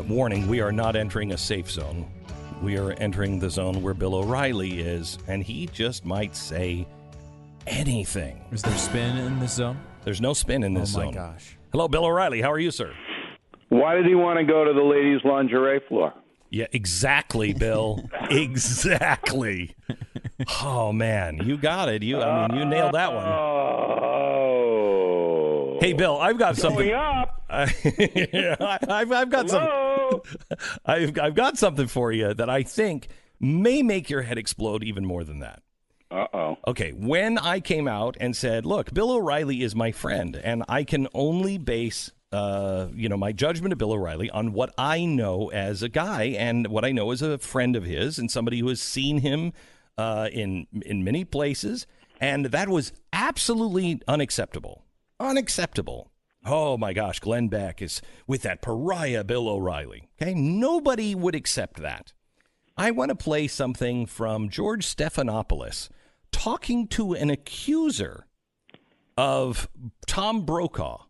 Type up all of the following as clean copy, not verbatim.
Warning, we are not entering a safe zone. We are entering the zone where Bill O'Reilly is, and he just might say anything. Is there spin in this zone? There's no spin in this zone. Oh, my gosh. Hello, Bill O'Reilly. How are you, sir? Why did he want to go to the ladies' lingerie floor? Yeah, exactly, Bill. Exactly. Oh, man. You got it. You nailed that one. Oh. Hey, Bill, I've got something. Going up. I've got Hello? I've got something for you that I think may make your head explode even more than that. Uh-oh. Okay, when I came out and said, look, Bill O'Reilly is my friend, and I can only base my judgment of Bill O'Reilly on what I know as a guy and what I know as a friend of his and somebody who has seen him in many places, and that was absolutely unacceptable. Unacceptable. Oh, my gosh, Glenn Beck is with that pariah Bill O'Reilly. Okay, nobody would accept that. I want to play something from George Stephanopoulos talking to an accuser of Tom Brokaw,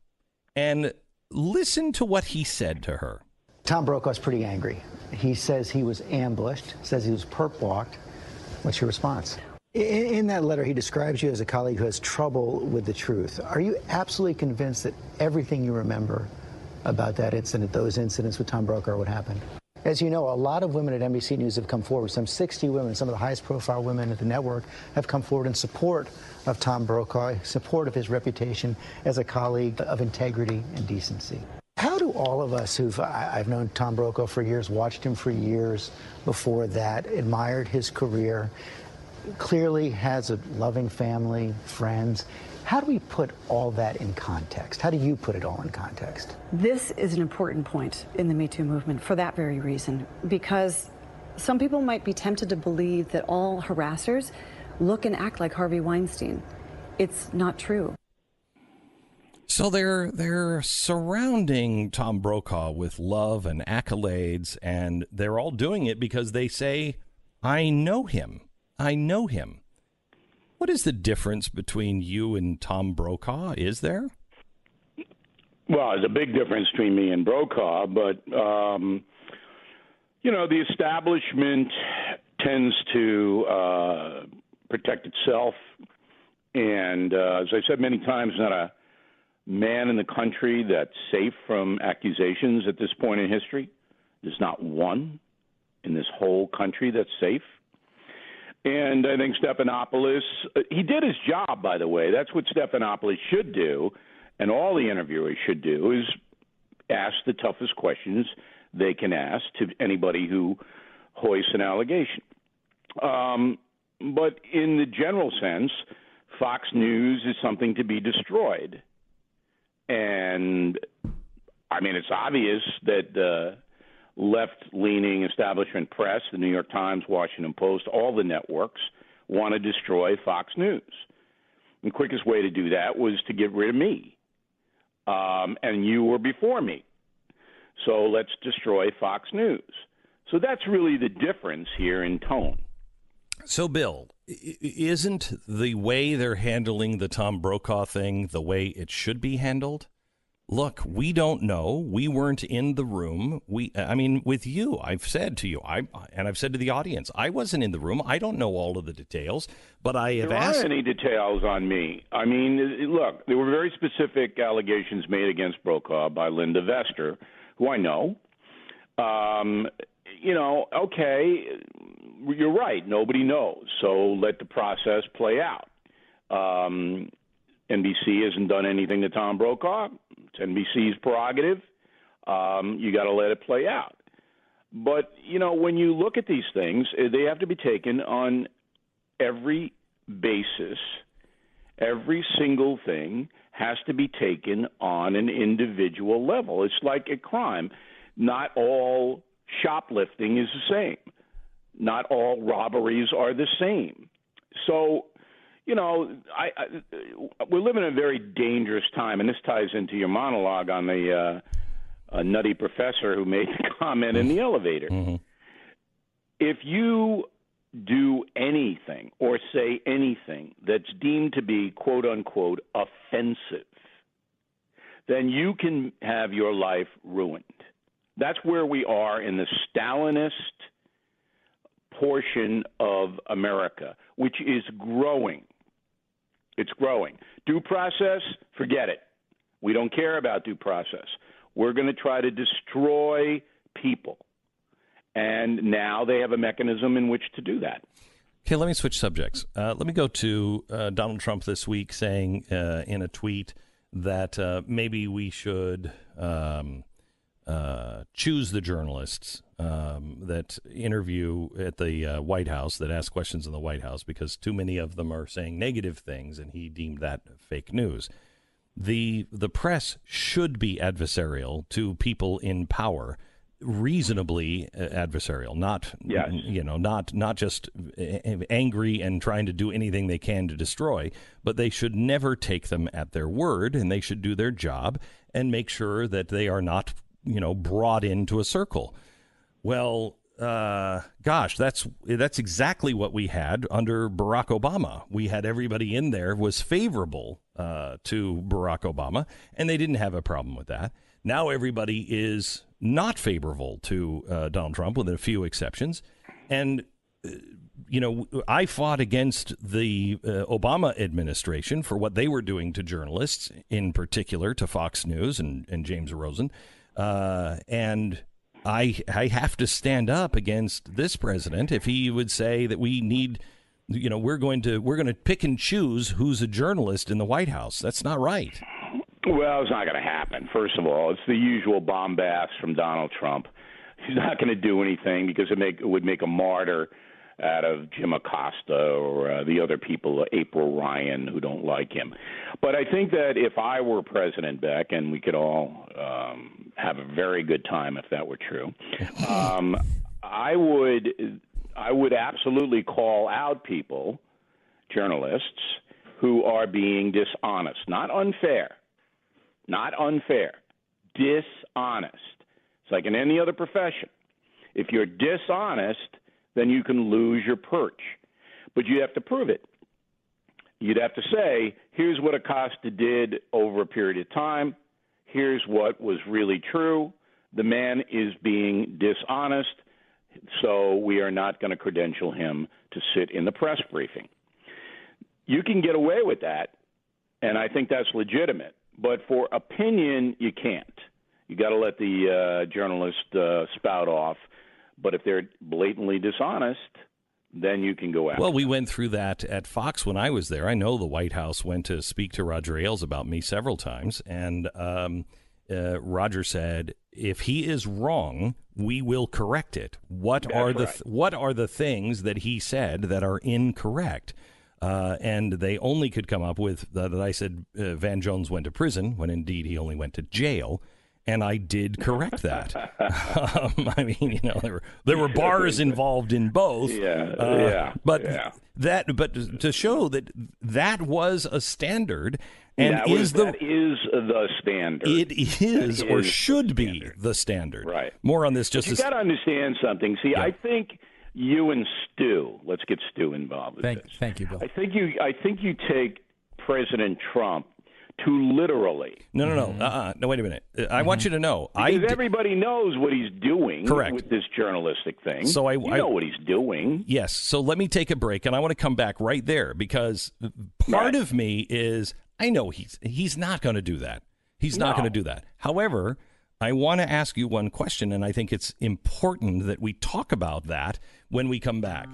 and listen to what he said to her. Tom Brokaw's pretty angry. He says he was ambushed, says he was perp walked. What's your response? In that letter, he describes you as a colleague who has trouble with the truth. Are you absolutely convinced that everything you remember about that incident, those incidents with Tom Brokaw, what happened? As you know, a lot of women at NBC News have come forward. Some 60 women, some of the highest profile women at the network, have come forward in support of Tom Brokaw, support of his reputation as a colleague of integrity and decency. How do all of us I've known Tom Brokaw for years, watched him for years before that, admired his career, clearly has a loving family, friends. How do we put all that in context? How do you put it all in context? This is an important point in the Me Too movement for that very reason, because some people might be tempted to believe that all harassers look and act like Harvey Weinstein. It's not true. So they're surrounding Tom Brokaw with love and accolades, and they're all doing it because they say, I know him. I know him. What is the difference between you and Tom Brokaw? Is there? Well, there's a big difference between me and Brokaw, but, the establishment tends to protect itself. And as I said many times, not a man in the country that's safe from accusations at this point in history. There's not one in this whole country that's safe. And I think Stephanopoulos, he did his job, by the way. That's what Stephanopoulos should do, and all the interviewers should do, is ask the toughest questions they can ask to anybody who hoists an allegation. But in the general sense, Fox News is something to be destroyed. And, it's obvious that the left-leaning establishment press, the New York Times, Washington Post, all the networks want to destroy Fox News. The quickest way to do that was to get rid of me. And you were before me. So let's destroy Fox News. So that's really the difference here in tone. So, Bill, isn't the way they're handling the Tom Brokaw thing the way it should be handled? Look, we don't know. We weren't in the room. With you, I've said to you, I've said to the audience, I wasn't in the room. I don't know all of the details, but I have asked. There aren't any details on me. Look, there were very specific allegations made against Brokaw by Linda Vester, who I know. Okay, you're right. Nobody knows. So let the process play out. NBC hasn't done anything to Tom Brokaw. It's NBC's prerogative. You got to let it play out. But, when you look at these things, they have to be taken on every basis. Every single thing has to be taken on an individual level. It's like a crime. Not all shoplifting is the same. Not all robberies are the same. So, we're living in a very dangerous time, and this ties into your monologue on the nutty professor who made the comment in the elevator. Mm-hmm. If you do anything or say anything that's deemed to be, quote unquote, offensive, then you can have your life ruined. That's where we are in the Stalinist portion of America, which is growing. It's growing. Due process, forget it. We don't care about due process. We're going to try to destroy people. And now they have a mechanism in which to do that. Okay, let me switch subjects. Let me go to Donald Trump this week saying in a tweet that maybe we should choose the journalists that interview at the White House, that ask questions in the White House, because too many of them are saying negative things, and he deemed that fake news. The press should be adversarial to people in power, reasonably adversarial, not Yes. not just angry and trying to do anything they can to destroy, but they should never take them at their word, and they should do their job and make sure that they are not brought into a circle. Well, gosh, that's exactly what we had under Barack Obama. We had everybody in there was favorable to Barack Obama, and they didn't have a problem with that. Now everybody is not favorable to Donald Trump, with a few exceptions. And, I fought against the Obama administration for what they were doing to journalists, in particular to Fox News and James Rosen. And I have to stand up against this president if he would say that we need, we're going to pick and choose who's a journalist in the White House. That's not right. Well, it's not going to happen. First of all, it's the usual bombast from Donald Trump. He's not going to do anything because it would make a martyr out of Jim Acosta or the other people, April Ryan, who don't like him. But I think that if I were President, Beck, and we could all have a very good time if that were true, I would absolutely call out people, journalists, who are being dishonest, not unfair, dishonest. It's like in any other profession. If you're dishonest, then you can lose your perch. But you have to prove it. You'd have to say, here's what Acosta did over a period of time. Here's what was really true. The man is being dishonest, so we are not going to credential him to sit in the press briefing. You can get away with that, and I think that's legitimate. But for opinion, you can't. You got to let the journalist spout off. But if they're blatantly dishonest, then you can go after. Well, we went through that at Fox when I was there. I know the White House went to speak to Roger Ailes about me several times, and Roger said, if he is wrong, we will correct it. What are the things that he said that are incorrect? And they only could come up with that I said Van Jones went to prison when indeed he only went to jail. And I did correct that. I mean, there were bars involved in both. But to show that was a standard, and that is the standard. It is or should be the standard. Right. More on this. You got to understand something. See, yeah. I think you and Stu. Let's get Stu involved with this. Thank you, Bill. I think you take President Trump too literally. No, wait a minute. I want you to know. Because everybody knows what he's doing. Correct. With this journalistic thing. So I know what he's doing. Yes. So let me take a break, and I want to come back right there, because part of me is, I know he's not going to do that. He's not going to do that. However, I want to ask you one question, and I think it's important that we talk about that when we come back.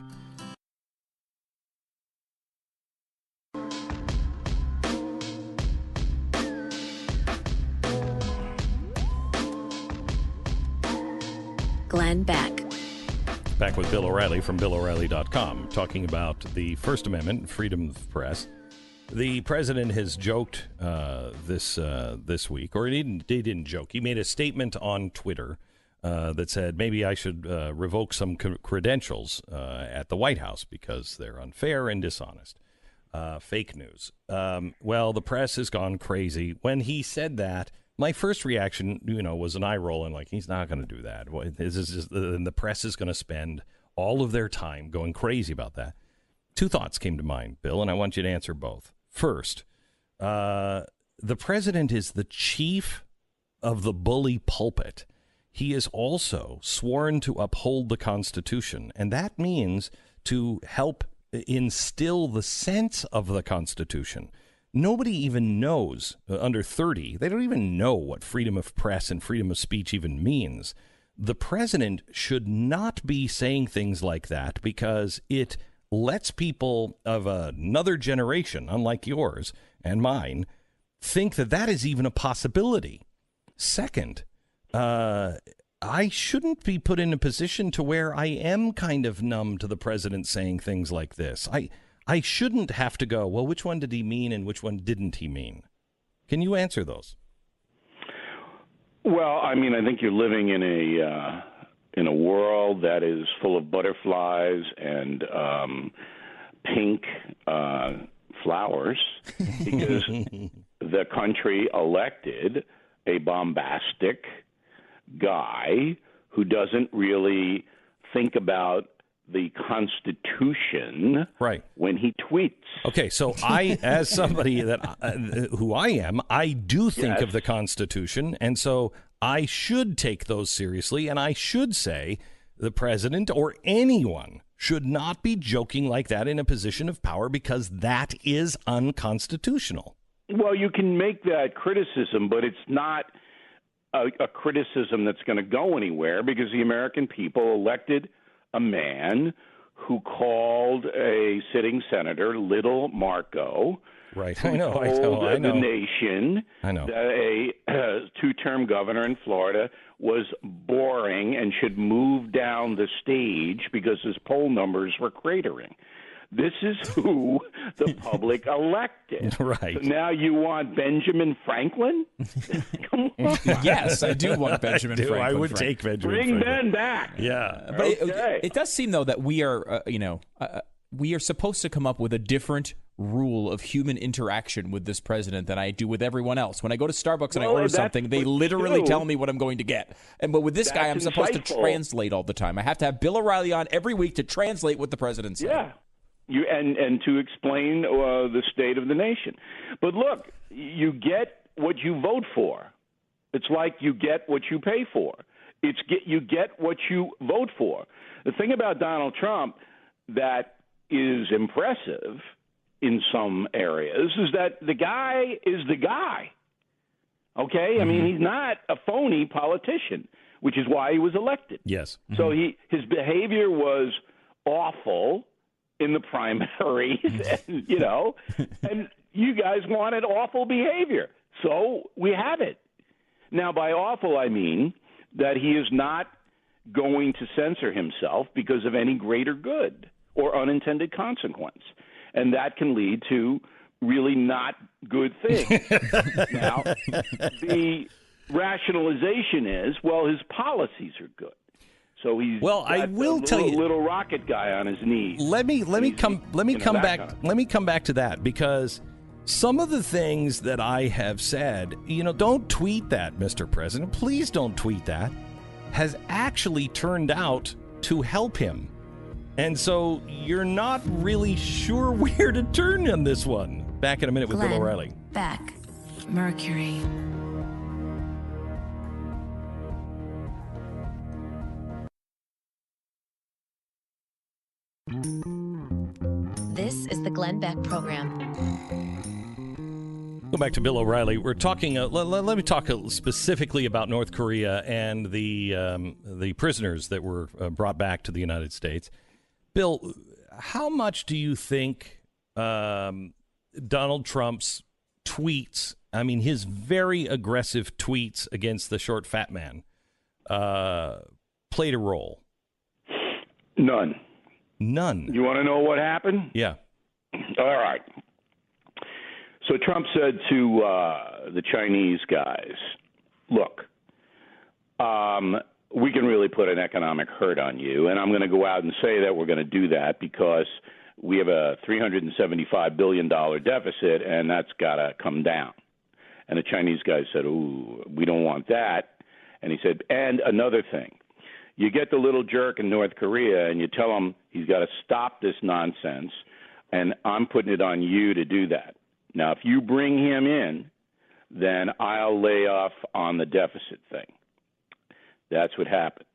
Glenn Beck. Back with Bill O'Reilly from BillO'Reilly.com, talking about the First Amendment, freedom of press. The president has joked this week, or he didn't joke. He made a statement on Twitter that said maybe I should revoke some credentials at the White House because they're unfair and dishonest. Fake news. Well, the press has gone crazy. When he said that, my first reaction, was an eye roll and like, he's not going to do that. And the press is going to spend all of their time going crazy about that. Two thoughts came to mind, Bill, and I want you to answer both. First, the president is the chief of the bully pulpit. he is also sworn to uphold the Constitution. And that means to help instill the sense of the Constitution. Nobody even knows, under 30, they don't even know what freedom of press and freedom of speech even means. The president should not be saying things like that because it lets people of another generation, unlike yours and mine, think that that is even a possibility. Second, I shouldn't be put in a position to where I am kind of numb to the president saying things like this. I shouldn't have to go, well, which one did he mean and which one didn't he mean? Can you answer those? Well, I mean, I think you're living in a world that is full of butterflies and pink flowers because the country elected a bombastic guy who doesn't really think about the Constitution right when he tweets. Okay, so I, as somebody that who I am, I do think of the Constitution, and so I should take those seriously, and I should say the president or anyone should not be joking like that in a position of power because that is unconstitutional. Well, you can make that criticism, but it's not a criticism that's going to go anywhere because the American people elected a man who called a sitting senator Little Marco. Right. I know. The nation that a two-term governor in Florida was boring and should move down the stage because his poll numbers were cratering. This is who the public elected. Right. So now you want Benjamin Franklin? Come on. Yes, I do want Benjamin Franklin. I would take Benjamin Bring Franklin. Ben back. Yeah. But it does seem, though, that we are, we are supposed to come up with a different rule of human interaction with this president than I do with everyone else. When I go to Starbucks and I order something, they literally tell me what I'm going to get. But with this guy, I'm supposed to translate all the time. I have to have Bill O'Reilly on every week to translate what the president said. Yeah. And to explain the state of the nation. But look, you get what you vote for. It's like you get what you pay for. You get what you vote for. The thing about Donald Trump that is impressive in some areas is that the guy is the guy. Okay? I mean, he's not a phony politician, which is why he was elected. Yes. So his behavior was awful in the primaries, and you guys wanted awful behavior. So we have it. Now, by awful, I mean that he is not going to censor himself because of any greater good or unintended consequence. And that can lead to really not good things. Now, the rationalization is, well, his policies are good. So he's I will tell you, little rocket guy on his knees. Let me come back to that because some of the things that I have said, don't tweet that, Mr. President. Please don't tweet that. Has actually turned out to help him. And so you're not really sure where to turn on this one. Back in a minute with Bill O'Reilly. Beck, Mercury. This is the Glenn Beck Program. Go back to Bill O'Reilly. We're talking. Let me talk specifically about North Korea and the prisoners that were brought back to the United States. Bill, how much do you think Donald Trump's tweets, I mean, his very aggressive tweets against the short fat man, played a role? None. You want to know what happened? Yeah. All right. So Trump said to the Chinese guys, look, we can really put an economic hurt on you, and I'm going to go out and say that we're going to do that because we have a $375 billion deficit, and that's got to come down. And the Chinese guys said, ooh, we don't want that. And he said, and another thing, you get the little jerk in North Korea and you tell him he's got to stop this nonsense, and I'm putting it on you to do that. Now, if you bring him in, then I'll lay off on the deficit thing. That's what happened.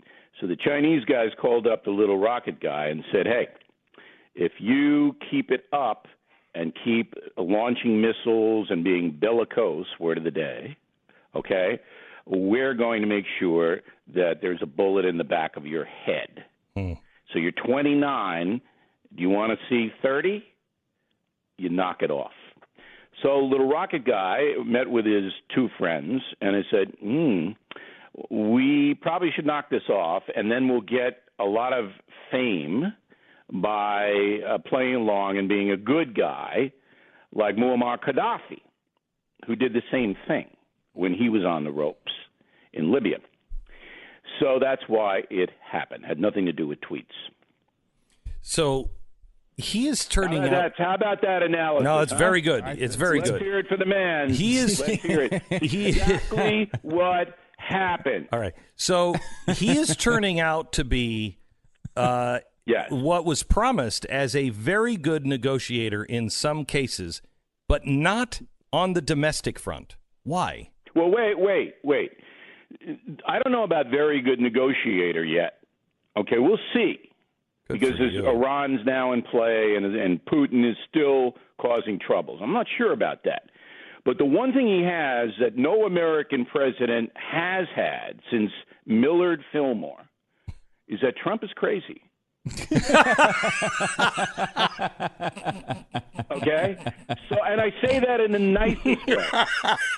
So the Chinese guys called up the little rocket guy and said, hey, if you keep it up and keep launching missiles and being bellicose, word of the day, okay, we're going to make sure that there's a bullet in the back of your head. So you're 29. Do you want to see 30? You knock it off. So little rocket guy met with his two friends, and he said, we probably should knock this off, and then we'll get a lot of fame by playing along and being a good guy like Muammar Gaddafi, who did the same thing when he was on the ropes in Libya. So that's why it happened. Had nothing to do with tweets. So he is turning out. How about that analysis? No, it's very good. It's very Let's good. hear it for the man. He is. Let's hear it. Exactly what happened. All right. So he is turning out to be Yes. what was promised as a very good negotiator in some cases, but not on the domestic front. Why? Well, wait. I don't know about very good negotiator yet. Okay, we'll see. Good Because for you. Iran's now in play and Putin is still causing troubles. I'm not sure about that. But the one thing he has that no American president has had since Millard Fillmore is that Trump is crazy. Okay? So, and I say that in the nicest way.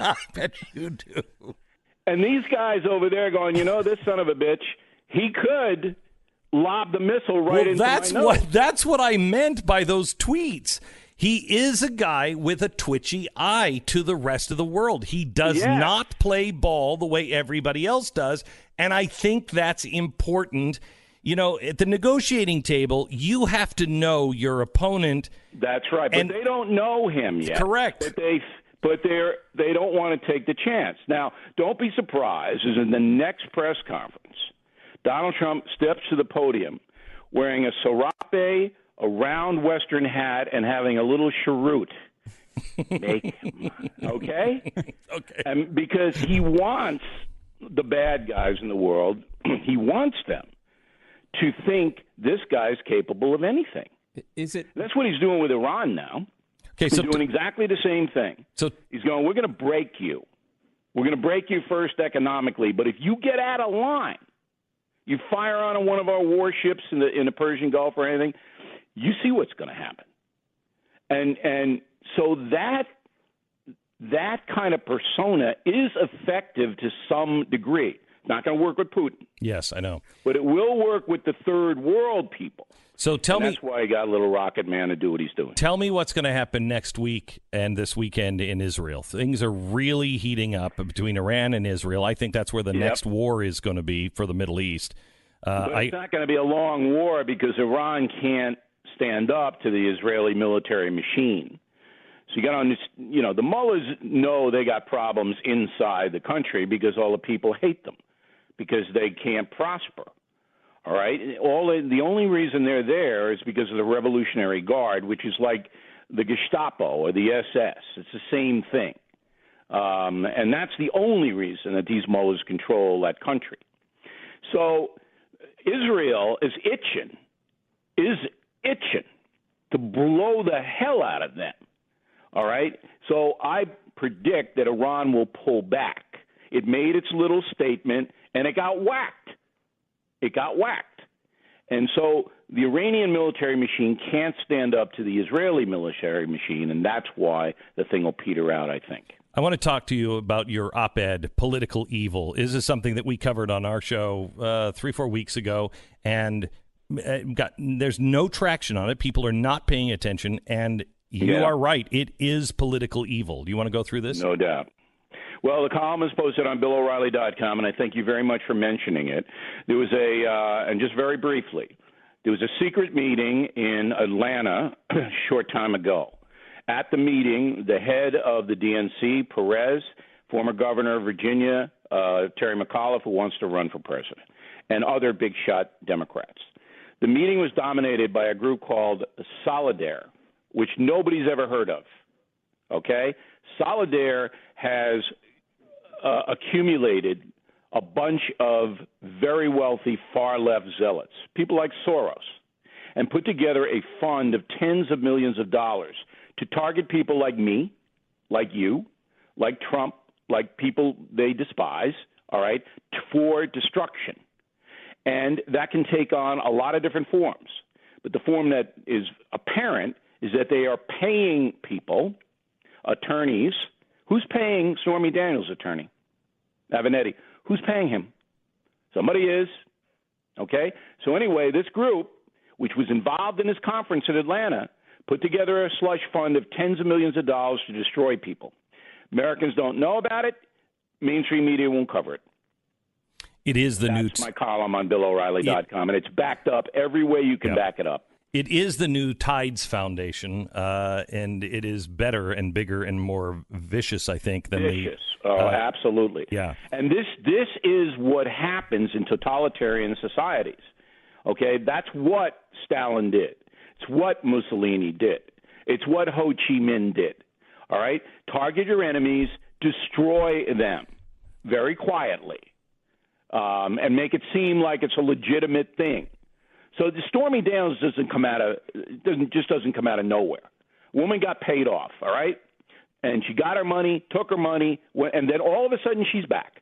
I bet you do. And these guys over there going, this son of a bitch, he could lob the missile right into my nose. That's what I meant by those tweets. He is a guy with a twitchy eye to the rest of the world. He does not play ball the way everybody else does, and I think that's important. At the negotiating table, you have to know your opponent. That's right, but they don't know him yet. Correct. But they don't want to take the chance. Now, don't be surprised, as in the next press conference, Donald Trump steps to the podium wearing a serape, a round Western hat, and having a little cheroot. Make him, okay? Okay. And because he wants the bad guys in the world, he wants them to think this guy's capable of anything. Is it? That's what he's doing with Iran now. Okay, He's doing exactly the same thing. So He's going, we're going to break you. We're going to break you first economically, but if you get out of line, you fire on one of our warships in the Persian Gulf or anything, you see what's going to happen. And so that kind of persona is effective to some degree. It's not going to work with Putin. yes, I know. But it will work with the third world people. So That's why he got little rocket man to do what he's doing. Tell me what's going to happen next week and this weekend in Israel. Things are really heating up between Iran and Israel. I think that's where the next war is going to be for the Middle East. But it's not going to be a long war because Iran can't stand up to the Israeli military machine. So you got to, the mullahs know they got problems inside the country because all the people hate them because they can't prosper. All right. The only reason they're there is because of the Revolutionary Guard, which is like the Gestapo or the SS. It's the same thing, and that's the only reason that these mullahs control that country. So Israel is itching to blow the hell out of them. All right. So I predict that Iran will pull back. It made its little statement, and it got whacked. And so the Iranian military machine can't stand up to the Israeli military machine, and that's why the thing will peter out, I think. I want to talk to you about your op-ed, Political Evil. This is something that we covered on our show 3-4 weeks ago, and there's no traction on it. People are not paying attention, and you are right. It is political evil. Do you want to go through this? No doubt. Well, the column is posted on BillO'Reilly.com, and I thank you very much for mentioning it. There was and just very briefly, there was a secret meeting in Atlanta a short time ago. At the meeting, the head of the DNC, Perez, former governor of Virginia, Terry McAuliffe, who wants to run for president, and other big-shot Democrats. The meeting was dominated by a group called Solidare, which nobody's ever heard of, okay? Solidare has accumulated a bunch of very wealthy far-left zealots, people like Soros, and put together a fund of tens of millions of dollars to target people like me, like you, like Trump, like people they despise, all right, for destruction. And that can take on a lot of different forms. But the form that is apparent is that they are paying people, attorneys. Who's paying Stormy Daniels' attorney? Avenatti. Who's paying him? Somebody is. Okay? So anyway, this group, which was involved in this conference in Atlanta, put together a slush fund of tens of millions of dollars to destroy people. Americans don't know about it. Mainstream media won't cover it. It is the That's my column on BillO'Reilly.com, and it's backed up every way you can back it up. It is the new Tides Foundation, and it is better and bigger and more vicious, I think, than vicious. Absolutely. Yeah. And this is what happens in totalitarian societies. Okay, that's what Stalin did. It's what Mussolini did. It's what Ho Chi Minh did. All right, target your enemies, destroy them very quietly, and make it seem like it's a legitimate thing. So the Stormy Daniels doesn't come out of nowhere. Woman got paid off, all right, and she got her money, took her money, and then all of a sudden she's back.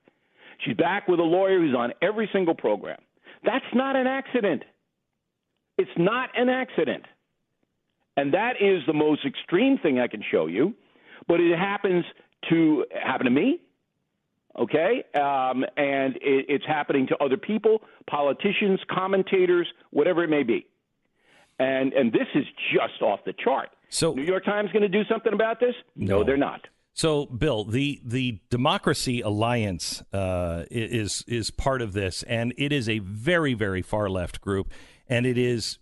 She's back with a lawyer who's on every single program. That's not an accident. It's not an accident, and that is the most extreme thing I can show you. But it happen to me. Okay, and it's happening to other people, politicians, commentators, whatever it may be. And this is just off the chart. So, New York Times going to do something about this? No, they're not. So, Bill, the Democracy Alliance is part of this, and it is a very, very far left group, and it is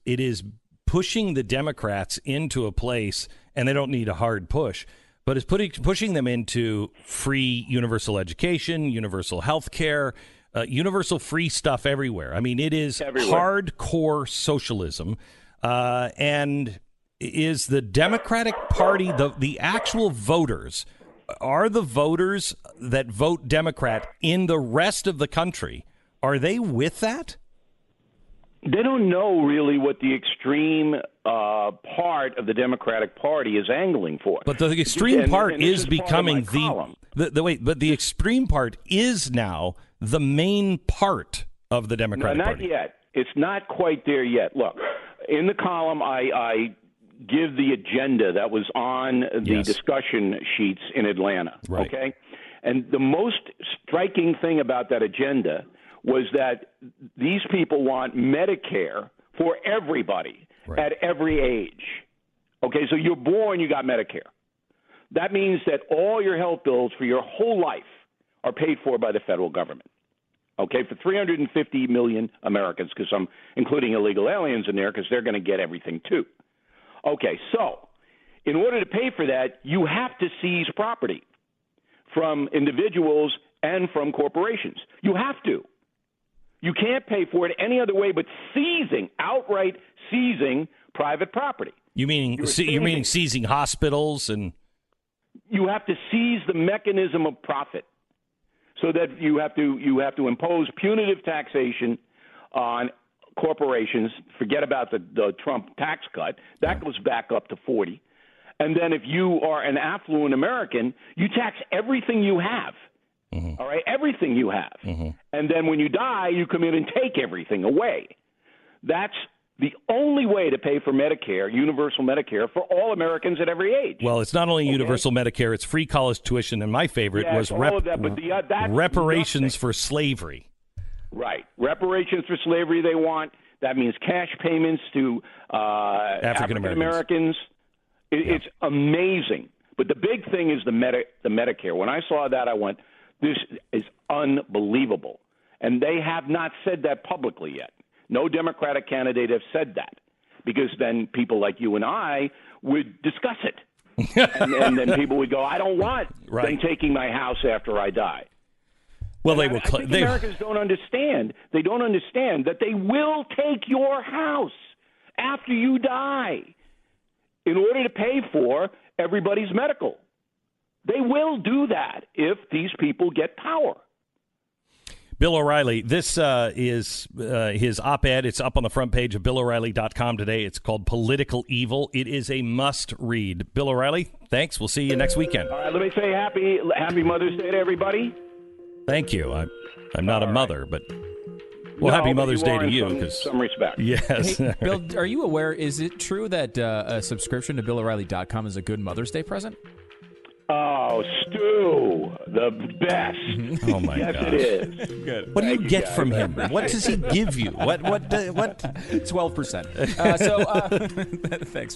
pushing the Democrats into a place, and they don't need a hard push. But it's pushing them into free universal education, universal health care, universal free stuff everywhere. I mean, it is hardcore socialism. And is the Democratic Party, the actual voters, are the voters that vote Democrat in the rest of the country, are they with that? They don't know really what the extreme part of the Democratic Party is angling for. But the extreme part is becoming the extreme part is now the main part of the Democratic Party. Not yet. It's not quite there yet. Look, in the column, I give the agenda that was on the discussion sheets in Atlanta. Right. Okay, and the most striking thing about that agenda was that these people want Medicare for everybody at every age. Okay, so you're born, you got Medicare. That means that all your health bills for your whole life are paid for by the federal government. Okay, for 350 million Americans, because I'm including illegal aliens in there because they're going to get everything too. Okay, so in order to pay for that, you have to seize property from individuals and from corporations. You have to. You can't pay for it any other way but outright seizing private property. You meaning seizing hospitals and? You have to seize the mechanism of profit, so that you have to impose punitive taxation on corporations. Forget about the Trump tax cut; that goes back up to 40. And then if you are an affluent American, you tax everything you have. Mm-hmm. All right, everything you have. Mm-hmm. And then when you die, you come in and take everything away. That's the only way to pay for Medicare, universal Medicare, for all Americans at every age. Well, it's not only universal Medicare, it's free college tuition, and my favorite was reparations for slavery. Right. Reparations for slavery they want. That means cash payments to African Americans. It's amazing. But the big thing is the Medicare. When I saw that, I went, this is unbelievable. And they have not said that publicly yet. No Democratic candidate has said that, because then people like you and I would discuss it. and then people would go, I don't want them taking my house after I die. Well, I think Americans don't understand. They don't understand that they will take your house after you die in order to pay for everybody's medical. They will do that if these people get power. Bill O'Reilly, this is his op-ed. It's up on the front page of BillO'Reilly.com today. It's called Political Evil. It is a must-read. Bill O'Reilly, thanks. We'll see you next weekend. All right, let me say happy Mother's Day to everybody. Thank you. I'm not a mother, but happy Mother's Day to you. In some respect. Yes. Hey, Bill, are you aware, is it true that a subscription to BillO'Reilly.com is a good Mother's Day present? Oh, Stu, the best. Oh, my yes, gosh. it is. Good. What do you get from him? What does he give you? What? 12%. Thanks.